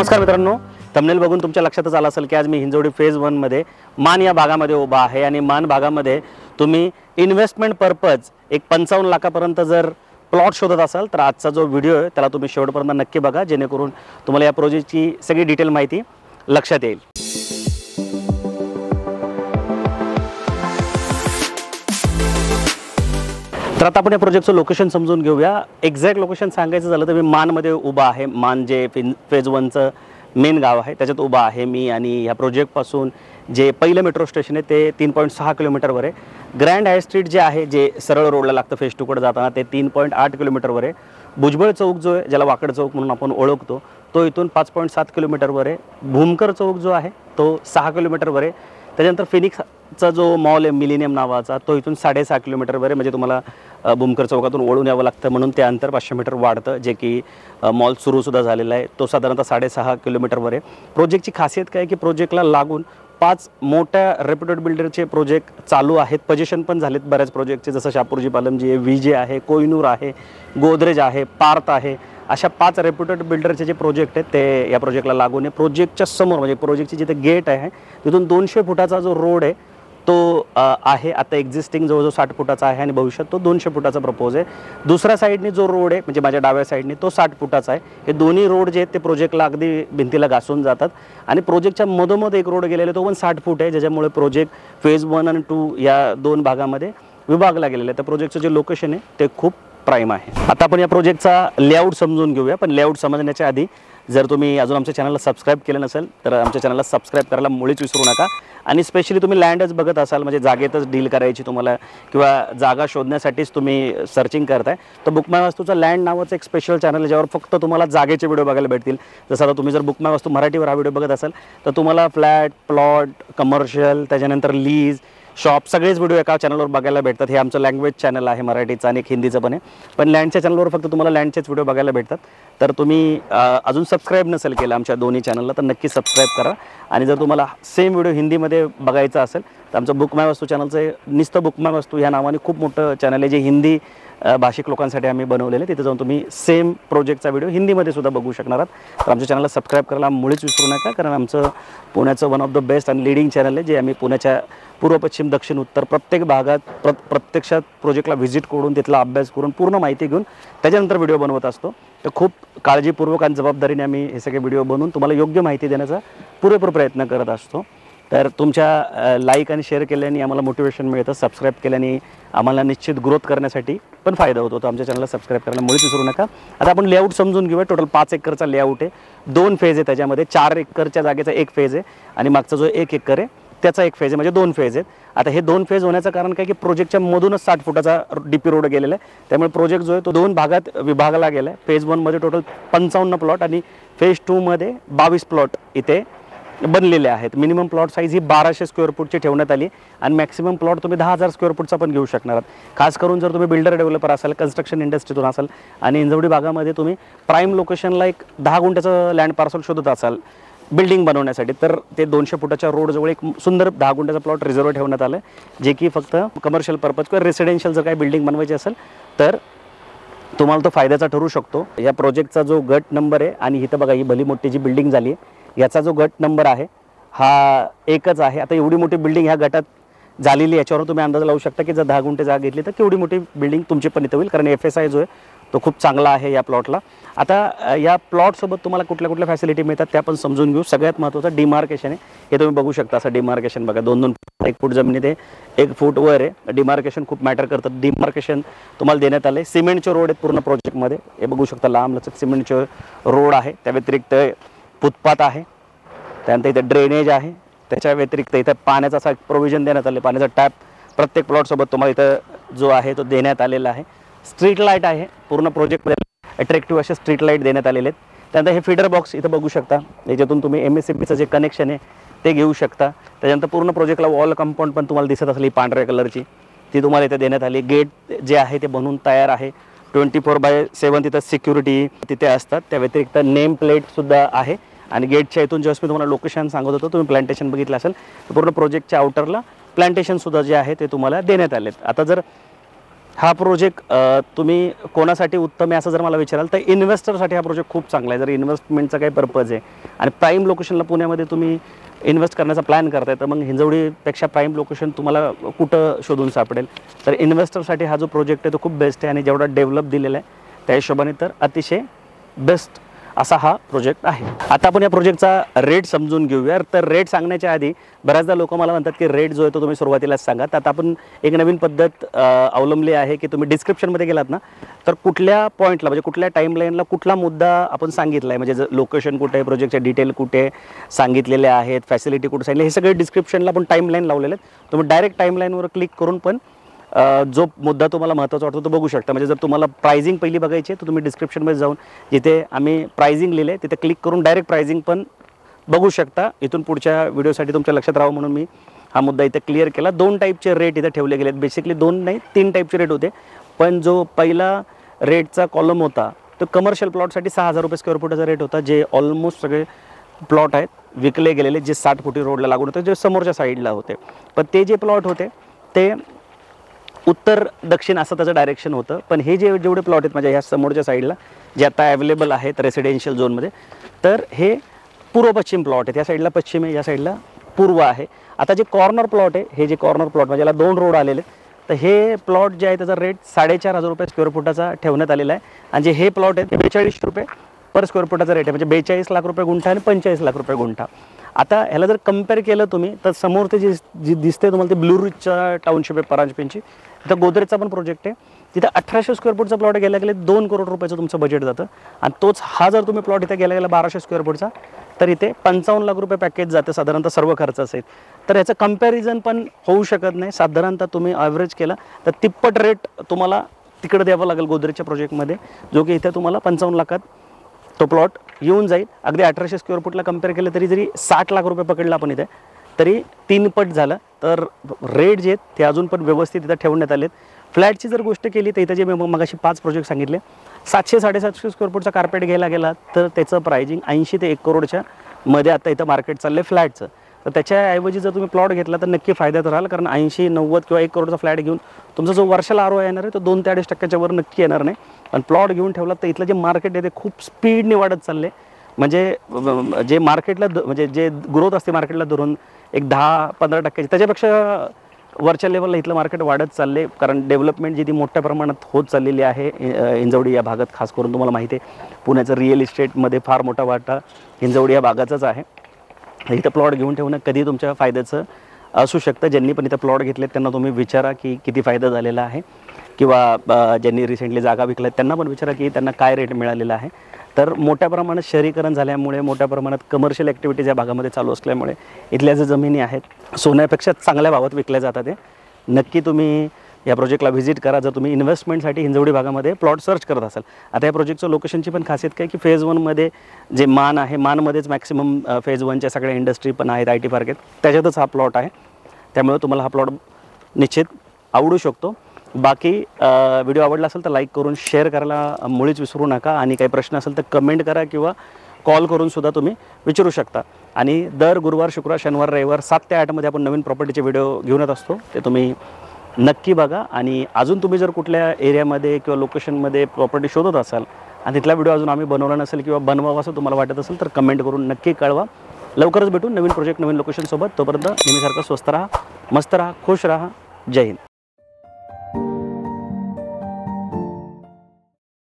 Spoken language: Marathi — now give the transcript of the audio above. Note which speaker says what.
Speaker 1: नमस्कार मित्रांनो, थंबनेल बघून तुमच्या लक्षातच आलं असेल की आज मी हिंजवडी फेज 1 मध्ये मान या भागामध्ये उभा आहे आणि मान भागामध्ये तुम्ही इन्व्हेस्टमेंट पर्पज एक 55 लाखापर्यंत जर प्लॉट शोधत असाल तर आजचा जो व्हिडिओ आहे त्याला तुम्ही शेवटपर्यंत नक्की बघा, जेणेकरून तुम्हाला या प्रोजेक्टची सगळी डिटेल माहिती लक्षात येईल। तर आता आपण या प्रोजेक्टचं लोकेशन समजून घेऊया। एक्झॅक्ट लोकेशन सांगायचं झालं तर मी मानमध्ये उभा आहे। मान जे फेज 1चं मेन गाव आहे त्याच्यात उभा आहे मी आणि ह्या प्रोजेक्टपासून जे पहिलं मेट्रो स्टेशन आहे ते 3.6 किलोमीटरवर आहे। ग्रँड हाय स्ट्रीट जे आहे जे सरळ रोडला लागतं फेज 2 कडे जाताना ते 3.8 किलोमीटरवर आहे। भुजबळ चौक जो आहे ज्याला वाकड चौक म्हणून आपण ओळखतो तो इथून 5.7 किलोमीटरवर आहे। भूमकर चौक जो आहे तो 6 किलोमीटरवर आहे। त्याच्यानंतर फिनिक्सचा जो मॉल आहे मिलेनियम नावाचा तो इथून 6.5 किलोमीटरवर आहे। म्हणजे तुम्हाला भूमकर चौकातून वळून यावं लागतं म्हणून ते अंतर 500 मीटर वाढतं, जे की मॉल सुरूसुद्धा झालेला आहे। तो साधारणतः 6.5 किलोमीटरवर आहे। प्रोजेक्टची खासियत काय की प्रोजेक्टला लागून 5 मोठ्या रेप्युटेड बिल्डरचे प्रोजेक्ट चालू आहेत, पोझिशन पण झालेत बऱ्याच प्रोजेक्टचे, जसं शापूरजी पालमजी आहे, विजे आहे, कोहिनूर आहे, गोदरेज आहे, पार्थ आहे। अशा 5 रेप्युटेड बिल्डरचे जे प्रोजेक्ट आहेत ते या प्रोजेक्टला लागून आहे। प्रोजेक्टच्या समोर म्हणजे प्रोजेक्टची जिथे गेट आहे तिथून 200 फुटाचा जो रोड आहे तो आहे। आता एक्झिस्टिंग जवळजवळ 60 फुटाचा आहे आणि भविष्यात तो 200 फुटाचा प्रपोज आहे। दुसऱ्या साईडने जो रोड आहे म्हणजे माझ्या डाव्या साईडने तो 60 फुटाचा आहे। हे दोन्ही रोड जे आहेत ते प्रोजेक्टला अगदी भिंतीला घासून जातात आणि प्रोजेक्टच्या मधोमध एक रोड गेलेला तो पण 60 फूट आहे, ज्याच्यामुळे प्रोजेक्ट फेज 1 आणि 2 या दोन भागामध्ये विभागला गेलेला आहे। त्या प्रोजेक्टचं जे लोकेशन आहे ते खूप प्राईम आहे। आता आपण या प्रोजेक्टचा लेआउट समजून घेऊया, पण लेआउट समजण्याच्या आधी जर तुम्ही अजून आमच्या चॅनलला सबस्क्राईब केलं नसेल तर आमच्या चॅनलला सबस्क्राईब करायला मुळीच विसरू नका। आणि स्पेशली तुम्ही लँडच बघत असाल म्हणजे जागेतच डील करायची तुम्हाला किंवा जागा शोधण्यासाठीच तुम्ही सर्चिंग करताय तर बुक माय वास्तूचा लँड नावाचं एक स्पेशल चॅनल आहे ज्यावर फक्त तुम्हाला जागेचे व्हिडिओ बघायला भेटतील। जसं आता तुम्ही जर बुक माय वास्तू मराठीवर हा व्हिडिओ बघत असाल तर तुम्हाला फ्लॅट, प्लॉट, कमर्शियल, त्याच्यानंतर लीज, शॉप सगळेच व्हिडिओ एका चॅनलवर बघायला भेटतात। हे आमचं लँग्वेज चॅनल आहे मराठीचं आणि एक हिंदीचं पण आहे, पण लँडच्या चॅनलवर फक्त तुम्हाला लँडचेच व्हिडिओ बघायला भेटतात। तर तुम्ही अजून सबस्क्राईब नसेल केलं आमच्या दोन्ही चॅनलला तर नक्की सबस्क्राईब करा। आणि जर तुम्हाला सेम व्हिडिओ हिंदीमध्ये बघायचा असेल तर आमचं बुक माय वास्तू चॅनलचं नुसतं बुक माय वास्तू या नावाने खूप मोठं चॅनल आहे जे हिंदी भाषिक लोकांसाठी आम्ही बनवलेलं आहे। तिथे जाऊन तुम्ही सेम प्रोजेक्टचा व्हिडिओ हिंदीमध्ये सुद्धा बघू शकणार आहात। तर आमच्या चॅनलला सबस्क्राईब करायला मुळीच विसरू नका, कारण आमचं पुण्याचं वन ऑफ द बेस्ट आणि लीडिंग चॅनल आहे जे आम्ही पुण्याच्या पूर्व, पश्चिम, दक्षिण, उत्तर प्रत्येक भागात प्रत्यक्षात प्रोजेक्टला व्हिजिट करून तिथला अभ्यास करून पूर्ण माहिती घेऊन त्याच्यानंतर व्हिडिओ बनवत असतो। तर खूप काळजीपूर्वक आणि जबाबदारीने आम्ही हे सगळे व्हिडिओ बनवून तुम्हाला योग्य माहिती देण्याचा पुरेपूर प्रयत्न करत असतो। तर तुमच्या लाईक आणि शेअर केल्याने आम्हाला मोटिवेशन मिळतं, सबस्क्राईब केल्याने आम्हाला निश्चित ग्रोथ करण्यासाठी पण फायदा होतो। तर आमच्या चॅनलला सबस्क्राईब करायला मुळीच विसरू नका। आता आपण लेआउट समजून घेऊया। टोटल 5 एकरचा लेआउट आहे, 2 फेज आहे, त्याच्यामध्ये 4 एकरच्या जागेचा 1 फेज आहे आणि मागचा जो 1 एकर आहे त्याचा 1 फेज आहे, म्हणजे 2 फेज आहेत। आता हे 2 फेज होण्याचं कारण काय की प्रोजेक्टच्या मधूनच 60 फुटाचा डीपी रोड गेलेला आहे, त्यामुळे प्रोजेक्ट जो आहे तो 2 भागात विभागला गेला आहे। फेज 1 मध्ये टोटल 55 प्लॉट आणि फेज 2 मध्ये 22 प्लॉट इथे बनलेले आहेत। मिनिमम प्लॉट साईज ही 1200 स्क्वेअर फूटची ठेवण्यात आली आणि मॅक्सिमम प्लॉट तुम्ही 10,000 स्क्वेअर फूटचा पण घेऊ शकणार आहात। खास करून जर तुम्ही बिल्डर डेव्हलपर असाल, कन्स्ट्रक्शन इंडस्ट्रीतून असाल आणि हिंजवडी भागामध्ये तुम्ही प्राईम लोकेशनला एक 10 गुंठ्याचं लँड पार्सल शोधत असाल बिल्डिंग बनवण्यासाठी तर ते 200 फुटाच्या रोडजवळ एक सुंदर 10 गुंठ्याचा प्लॉट रिझर्व ठेवण्यात आलं आहे, जे की फक्त कमर्शियल पर्पज किंवा रेसिडेन्शियल जर काही बिल्डिंग बनवायची असेल तर तुम्हाला तो फायद्याचा ठरू शकतो। या प्रोजेक्टचा जो गट नंबर आहे आणि इथं बघा ही भली मोठी जी बिल्डिंग झाली आहे याचा जो गट नंबर आहे हा एकच आहे। आता एवढी मोठी बिल्डिंग ह्या गटात झालेली याच्यावर तुम्ही अंदाज लावू शकता की जर 10 गुंठे जागा घेतली तर केवढी मोठी बिल्डिंग तुमची पण इथं होईल, कारण FSI जो आहे तो खूप चांगला आहे या प्लॉटला। आता या प्लॉटसोबत तुम्हाला कुठल्या कुठल्या फॅसिलिटी मिळतात त्या पण समजून घेऊ। सगळ्यात महत्त्वाचं डिमार्केशन आहे, हे तुम्ही बघू शकता। असं डिमार्केशन बघा 2-2 फूट 1 फूट जमिनीत आहे, 1 फूट वर आहे। डिमार्केशन खूप मॅटर करतं। डिमार्केशन तुम्हाला देण्यात आले। सिमेंटचे रोड आहेत पूर्ण प्रोजेक्टमध्ये, हे बघू शकता लांब लचक सिमेंटचे रोड आहे। त्या व्यतिरिक्त फुटपाथ आहे, त्यानंतर इथे ड्रेनेज आहे, त्याच्या व्यतिरिक्त इथं पाण्याचा असा प्रोव्हिजन देण्यात आले, पाण्याचा टॅप प्रत्येक प्लॉटसोबत तुम्हाला इथं जो आहे तो देण्यात आलेला आहे। स्ट्रीट लाईट आहे पूर्ण प्रोजेक्टमध्ये, अट्रॅक्टिव्ह असे स्ट्रीट लाईट देण्यात आलेले आहेत। त्यानंतर हे फीडर बॉक्स इथं बघू शकता, याच्यातून तुम्ही MSCBचं जे कनेक्शन आहे ते घेऊ शकता। त्याच्यानंतर पूर्ण प्रोजेक्टला वॉल कंपाऊंड पण तुम्हाला दिसत असली पांढऱ्या कलरची ती तुम्हाला इथे देण्यात आली। गेट जे आहे ते बनवून तयार आहे, 24/7 तिथं सिक्युरिटी तिथे असतात। त्या व्यतिरिक्त नेम प्लेटसुद्धा आहे आणि गेटच्या इथून जेव्हा मी तुम्हाला लोकेशन सांगत होतो तुम्ही प्लांटेशन बघितलं असेल तर पूर्ण प्रोजेक्टच्या आउटरला प्लांटेशनसुद्धा जे आहे ते तुम्हाला देण्यात आलेत। आता जर हा प्रोजेक्ट तुम्ही कोणासाठी उत्तम आहे असं जर मला विचाराल तर इन्व्हेस्टरसाठी हा प्रोजेक्ट खूप चांगला आहे. जर इन्व्हेस्टमेंटचा काही पर्पज आहे आणि प्राईम लोकेशनला पुण्यामध्ये तुम्ही इन्व्हेस्ट करण्याचा प्लॅन करताय तर मग हिंजवडीपेक्षा प्राईम लोकेशन तुम्हाला कुठं शोधून सापडेल. तर इन्व्हेस्टरसाठी हा जो प्रोजेक्ट आहे तो खूप बेस्ट आहे आणि जेवढा डेव्हलप दिलेला आहे त्या हिशोबाने तर अतिशय बेस्ट असा हा प्रोजेक्ट आहे. आता आपण या प्रोजेक्टचा रेट समजून घेऊया. तर रेट सांगण्याच्या आधी बऱ्याचदा लोक मला म्हणतात की रेट जो आहे तो तुम्ही सुरुवातीलाच सांगा. तर आता आपण एक नवीन पद्धत अवलंबली आहे की तुम्ही डिस्क्रिप्शनमध्ये गेलात ना तर कुठल्या पॉईंटला म्हणजे कुठल्या टाईमलाईनला कुठला मुद्दा आपण सांगितला आहे म्हणजे लोकेशन कुठे आहे, प्रोजेक्टचे डिटेल कुठे सांगितलेले आहेत, फॅसिलिटी कुठे सांगितले, हे सगळे डिस्क्रिप्शनला आपण टाईमलाईन लावलेले आहेत. तुम्ही डायरेक्ट टाईमलाईनवर क्लिक करून पण जो मुद्दा तुम्हाला महत्त्वाचा वाटतो तो बघू शकता. म्हणजे जर तुम्हाला प्राइसिंग पहिली बघायची आहे तर तुम्ही डिस्क्रिप्शनमध्ये जाऊन जिथे आम्ही प्राइसिंग लिहिले तिथे क्लिक करून डायरेक्ट प्राइसिंग पण बघू शकता. इथून पुढच्या व्हिडिओसाठी तुमच्या लक्षात राहावं म्हणून मी हा मुद्दा इथे क्लिअर केला. 2 टाईपचे रेट इथे ठेवले गेलेत. बेसिकली 2 नाही 3 टाईपचे रेट होते. पण जो पहिला रेटचा कॉलम होता तो कमर्शियल प्लॉटसाठी 6,000 रुपये स्क्वेअर फुटाचा रेट होता. जे ऑलमोस्ट सगळे प्लॉट आहेत विकले गेलेले जे 60 फुटी रोडला लागून होते जे समोरच्या साईडला होते. पण ते जे प्लॉट होते ते उत्तर दक्षिण असं त्याचं डायरेक्शन होतं. पण हे जेवढे प्लॉट आहेत माझ्या ह्या समोरच्या साईडला जे आता अवेलेबल आहेत रेसिडेन्शियल झोनमध्ये तर हे पूर्व पश्चिम प्लॉट आहेत. या साईडला पश्चिम आहे, या साईडला पूर्व आहे. आता जे कॉर्नर प्लॉट आहे हे जे कॉर्नर प्लॉट म्हणजे याला 2 रोड आलेले तर हे प्लॉट जे आहे त्याचा रेट 4,500 रुपये स्क्वेअर फुटाचा ठेवण्यात आलेला आहे. आणि जे हे प्लॉट आहेत ते 42 रुपये पर स्क्वेअर फुटाचा रेट आहे. म्हणजे 42 लाख रुपये गुंठा आणि 45 लाख रुपये गुंठा. आता ह्याला जर कम्पेअर केलं तुम्ही तर समोर ते जी दिसते तुम्हाला ते ब्लू रिचच्या टाउनशिप आहे परांजपेंची. तिथं गोदरेजचा पण प्रोजेक्ट आहे. तिथं 1800 स्क्वेअर फुटचा प्लॉट गेला 2 करोड रुपयाचं तुमचं बजेट जातं. आणि तोच हा जर तुम्ही प्लॉट इथे गेला 1200 स्क्वेअर फुटचा तर इथे 55 लाख रुपये पॅकेज जातं साधारणतः सर्व खर्च असेल. तर याचं कम्पॅरिझन पण होऊ शकत नाही. साधारणतः तुम्ही ॲव्हरेज केला तर तिप्पट रेट तुम्हाला तिकडे द्यावं लागेल गोदरेजच्या प्रोजेक्टमध्ये जो की इथे तुम्हाला 55 लाखात तो प्लॉट येऊन जाईल. अगदी 1800 स्क्वेअर फुटला कम्पेअर केलं तरी जरी 60 लाख रुपये पकडला आपण इथे तरी 3 पट झालं. तर रेट जे आहेत ते अजून पण व्यवस्थित इथं ठेवण्यात आलेत. फ्लॅटची जर गोष्ट केली तर इथं जे मी मगाशी 5 प्रोजेक्ट सांगितले 700-750 स्क्वेअर फुटचा कार्पेट घ्यायला गेला तर त्याचं प्राइजिंग 80 ते 1 करोडच्या मध्ये आता इथं मार्केट चाललं आहे फ्लॅटचं. तर त्याच्याऐवजी जर तुम्ही प्लॉट घेतला तर नक्की फायद्यात राहाल. कारण 80-90 किंवा 1 करोडचा फ्लॅट घेऊन तुमचा जो वर्षाला ROI येणार आहे तो 2 ते 2.5% वर नक्की येणार नाही. पण प्लॉट घेऊन ठेवला तर इथलं जे मार्केट आहे ते खूप स्पीडने वाढत चालले. म्हणजे जे मार्केटला म्हणजे जे ग्रोथ असते मार्केटला धरून एक 10-15% त्याच्यापेक्षा वरच्या लेवलला इथलं मार्केट वाढत चालले. कारण डेव्हलपमेंट जी ती मोठ्या प्रमाणात होत चाललेली आहे हिंजवडी या भागात. खास करून तुम्हाला माहिती आहे पुण्याचं रिअल इस्टेटमध्ये फार मोठा वाटा हिंजवडी या भागाचाच आहे. इथं प्लॉट घेऊन ठेवणं कधी तुमच्या फायद्याचं असू शकतं. ज्यांनी पण इथं प्लॉट घेतले त्यांना तुम्ही विचारा की किती फायदा झालेला आहे किंवा ज्यांनी रिसेंटली जागा विकल्या त्यांना पण विचारा की त्यांना काय रेट मिळालेला आहे. तर मोठ्या प्रमाणात शहरीकरण झाल्यामुळे मोठ्या प्रमाणात कमर्शियल ॲक्टिव्हिटीज या भागामध्ये चालू असल्यामुळे इथल्या ज्या जमिनी आहेत सोन्यापेक्षा चांगल्या भावात विकल्या जातात. ते नक्की तुम्ही या प्रोजेक्टला व्हिजिट करा जर तुम्ही इन्व्हेस्टमेंटसाठी हिंजवडी भागामध्ये प्लॉट सर्च करत असाल. आता या प्रोजेक्टचं लोकेशनची पण खासियत काय की फेज 1मध्ये जे मान आहे मानमध्येच मॅक्सिमम फेज 1च्या सगळ्या इंडस्ट्री पण आहेत, IT पार्क आहेत, त्याच्यातच हा प्लॉट आहे. त्यामुळे तुम्हाला हा प्लॉट निश्चित आवडू शकतो. बाकी व्हिडिओ आवडला असेल तर लाईक करून शेअर करायला मुळीच विसरू नका. आणि काही प्रश्न असेल तर कमेंट करा किंवा कॉल करून सुद्धा तुम्ही विचारू शकता. आणि दर गुरुवार, शुक्रवार, शनिवार, रविवार 7 ते 8 मध्ये आपण नवीन प्रॉपर्टीचे व्हिडिओ घेऊन येत असतो. ते तुम्ही नक्की बघा. आणि अजून तुम्ही जर कुठल्या एरियामध्ये किंवा लोकेशनमध्ये प्रॉपर्टी शोधत असाल आणि तिथला व्हिडिओ अजून आम्ही बनवला नसेल किंवा बनवावा असं तुम्हाला वाटत असेल तर कमेंट करून नक्की कळवा. लवकरच भेटून नवीन प्रोजेक्ट नवीन लोकेशनसोबत. तोपर्यंत नेहमीसारखं स्वस्त राहा, मस्त राहा, खुश राहा. जय हिंद.